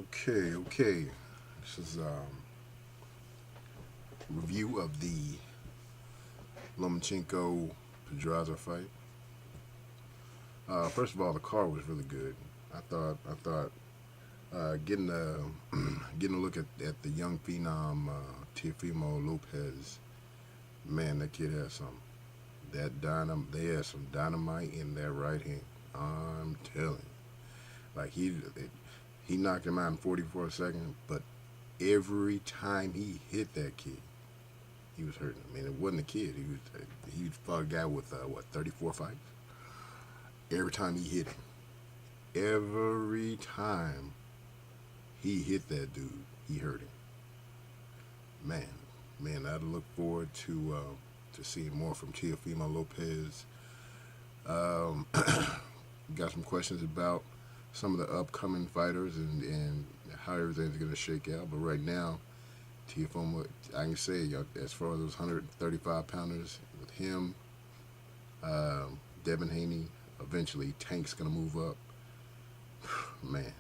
Okay. This is review of the Lomanchenko Pedraza fight. First of all, the car was really good. I thought getting a getting a look at the young phenom Teofimo Lopez. Man, that kid has some They had some dynamite in that right hand. I'm telling you, like he knocked him out in 44 seconds, but every time he hit that kid, he was hurting. I mean, it wasn't a kid. He fought a guy with what 34 fights. Every time he hit him, every time he hit that dude, he hurt him. Man, I'd look forward to seeing more from Teofimo Lopez. Um, got some questions about some of the upcoming fighters and how everything's going to shake out. But right now, Teofimo, I can say, as far as those 135 pounders with him, Devin Haney, eventually Tank's going to move up. Man,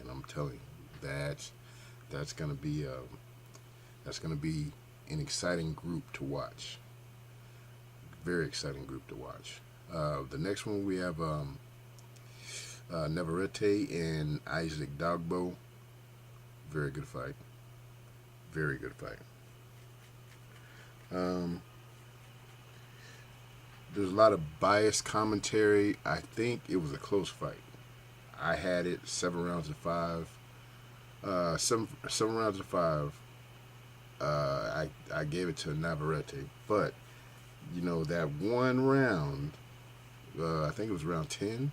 I'm telling you, that's going to be an exciting group to watch. Very exciting group to watch. The next one we have Navarrete and Isaac Dogbo. Very good fight. Very good fight. Um, there's a lot of biased commentary. I think it was a close fight. I had it 7 rounds to 5. Seven rounds to 5. I gave it to Navarrete, but that one round, I think it was round 10.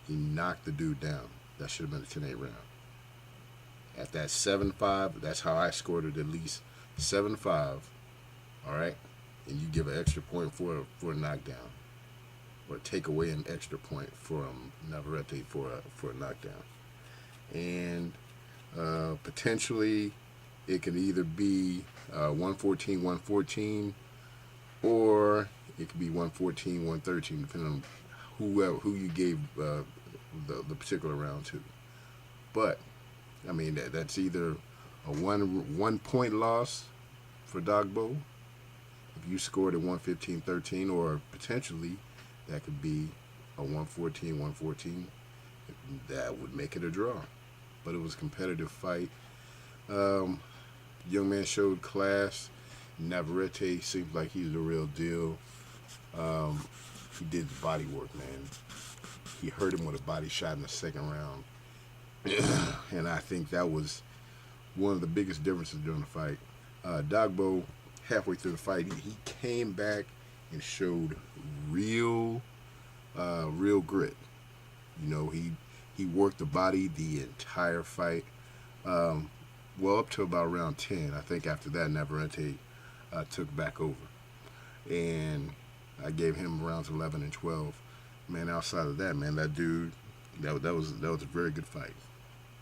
He knocked the dude down. That should have been a 10-8 round. At that 7-5, that's how I scored it, at least 7-5. All right, and you give an extra point for a knockdown, or take away an extra point from Navarrete for a knockdown, and potentially it can either be 114-114, or it could be 114-113, depending on who you gave the particular round to. But I mean that's either a one point loss for Dogbo if you scored at 115-13, or potentially that could be a 114-114. That would make it a draw. But it was a competitive fight. Young man showed class. Navarrete seems like he's the real deal. He did the body work, man. He hurt him with a body shot in the second round. And I think that was one of the biggest differences during the fight. Dogbo, halfway through the fight, he came back and showed real grit. He worked the body the entire fight. Well, up to about round 10. I think after that, Navarrete took back over. And I gave him rounds 11 and 12. Man, outside of that, man, that dude, that was a very good fight.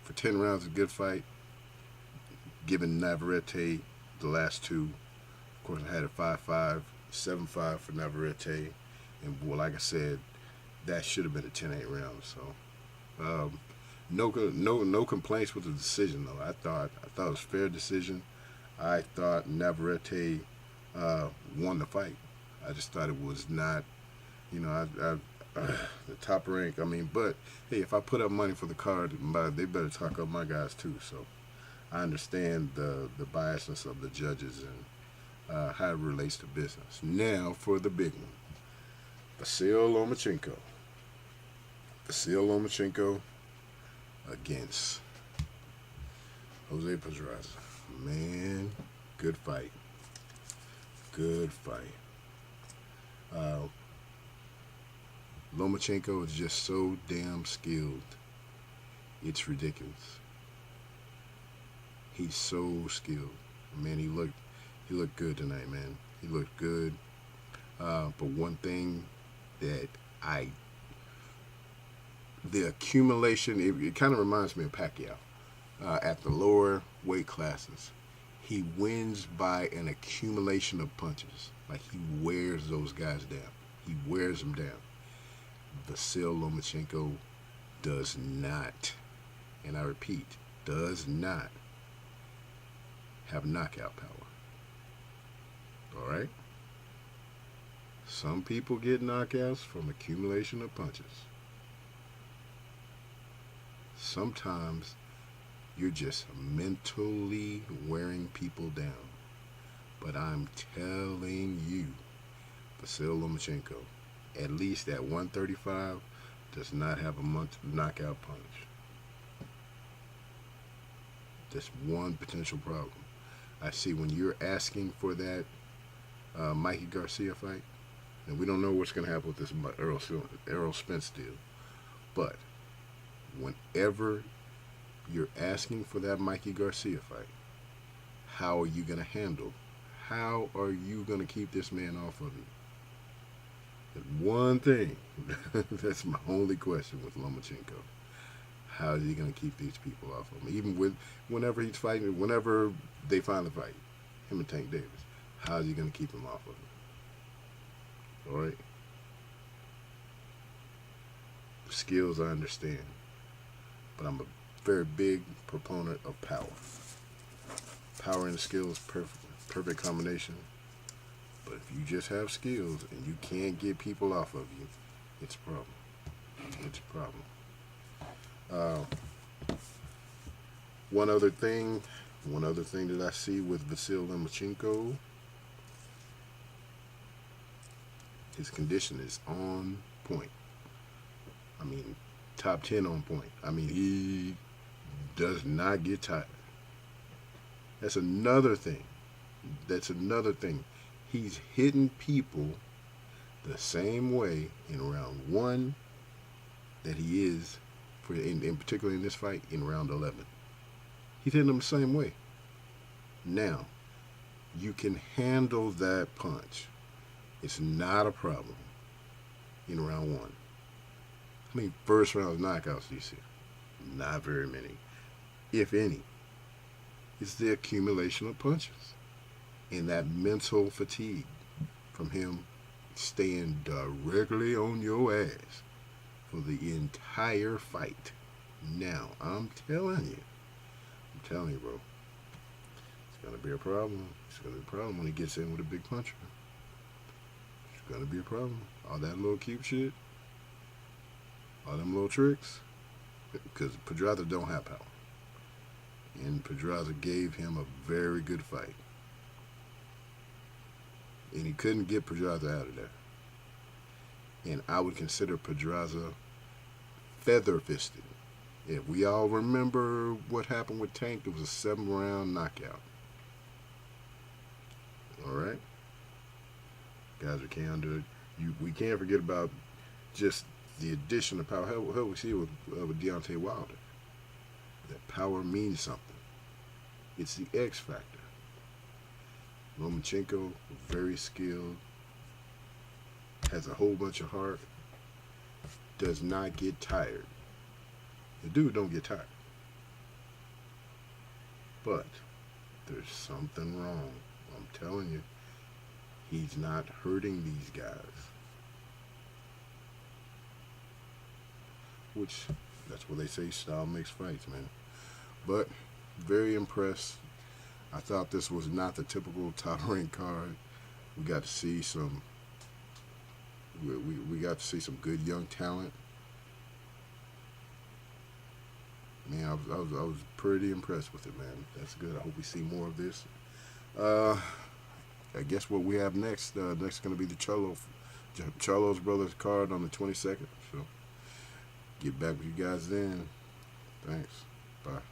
For 10 rounds, a good fight. Giving Navarrete the last two. Of course, I had it 5-5, 7-5 for Navarrete. And, well, like I said, that should have been a 10-8 round. So, no complaints with the decision, though. I thought it was a fair decision. I thought Navarrete won the fight. I just thought it was not, the top rank. I mean, but hey, if I put up money for the card, they better talk up my guys too. So I understand the biasness of the judges and how it relates to business. Now for the big one, Vasyl Lomachenko against Jose Pedraza. Man, good fight. Good fight. Lomachenko is just so damn skilled. It's ridiculous. He's so skilled. Man, he looked good tonight, man. He looked good. But one thing that the accumulation, it kind of reminds me of Pacquiao. At the lower weight classes, he wins by an accumulation of punches. Like, he wears those guys down. He wears them down. Vasyl Lomachenko does not. And I repeat, does not have knockout power. Alright? Some people get knockouts from accumulation of punches. Sometimes you're just mentally wearing people down. But I'm telling you, Vasyl Lomachenko, at least at 135, does not have a knockout punch. That's one potential problem. I see when you're asking for that Mikey Garcia fight, and we don't know what's going to happen with this Errol Spence deal, but whenever you're asking for that Mikey Garcia fight, how are you going to handle? How are you going to keep this man off of you? And one thing, that's my only question with Lomachenko. How is he going to keep these people off of him? Even with whenever he's fighting, whenever they finally fight, him and Tank Davis, how is he going to keep him off of him? All right? Skills, I understand. But I'm a very big proponent of power. Power and skills, perfect combination. But if you just have skills and you can't get people off of you, it's a problem. It's a problem. One other thing that I see with Vasyl Lomachenko, his condition is on point. I mean, top 10 on point. I mean, he does not get tired. That's another thing. He's hitting people the same way in round 1 that he is, in particular in this fight, in round 11. He's hitting them the same way. Now, you can handle that punch. It's not a problem in round 1. How many first round knockouts do you see? Not very many, if any. It's the accumulation of punches and that mental fatigue from him staying directly on your ass for the entire fight. Now, I'm telling you, bro, it's going to be a problem. It's going to be a problem when he gets in with a big puncher. It's going to be a problem. All that little cute shit, all them little tricks, because Pedraza don't have power. And Pedraza gave him a very good fight. And he couldn't get Pedraza out of there. And I would consider Pedraza feather-fisted. If we all remember what happened with Tank, it was a 7-round knockout. All right? Guys, we can't do it. We can't forget about just the addition of power. How we see it with Deontay Wilder. That power means something. It's the X factor. Lomachenko, very skilled, has a whole bunch of heart, does not get tired. The dude don't get tired. But there's something wrong. I'm telling you, he's not hurting these guys. Which, that's what they say, style makes fights, man. But, very impressed. I thought this was not the typical top-ranked card. We got to see some, we got to see some good young talent. Man, I was pretty impressed with it, man. That's good. I hope we see more of this. I guess what we have next, next is going to be the Charlo's Brothers card on the 22nd. So, get back with you guys then. Thanks. Bye.